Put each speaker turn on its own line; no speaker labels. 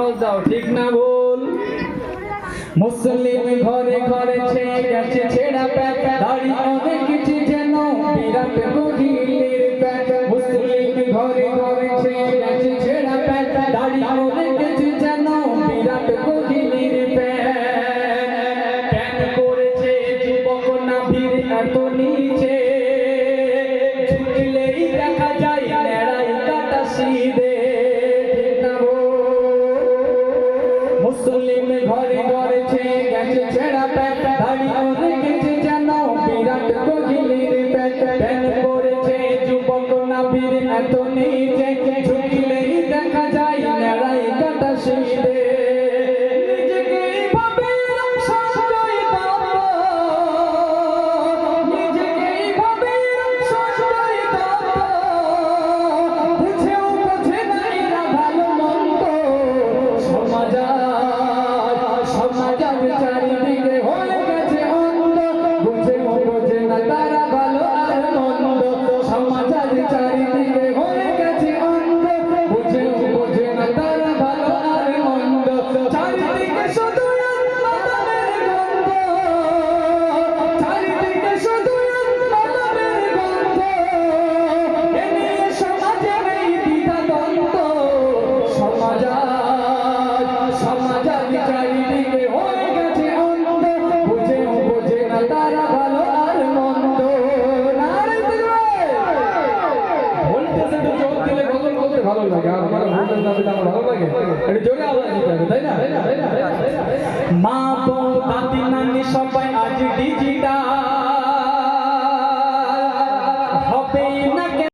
আওয়াজ দাও ঠিক না ভুল মুসলিম ঘরে ঘরে ছেয়ে গেছে ছেঁড়া প্যান্ট দাড়ি অনেক কিছু যেন বিরাট কোহলির প্যান্ট মুসলিম ঘরে ঘরে ছেয়ে গেছে ছেঁড়া প্যান্ট দাড়ি অনেক কিছু যেন বিরাট কোহলির প্যান্ট প্যান্ট পরেছে যুবক নাভির এত নিচে ঝুঁকলেই দেখা যায় নেড়াই কাটা সিধে মুসলিম ঘরে ঘরে ছেয়ে গেছে ছেঁড়া প্যান্ট দাড়ি অনেক কিছু যেন বিরাট কোহলির প্যান্ট প্যান্ট পরেছে যুবক নাভির এত নিচে ঝুঁকলেই দেখা যায় নেড়াই কাটা সিধে ভালো লাগে আর আমার ভোটের দাবিটা আমার ভালো লাগে এটা জোরে আওয়াজ দিতে হবে তাই না মা বউ দাদি নানি সবাই আজ ডিজিটাল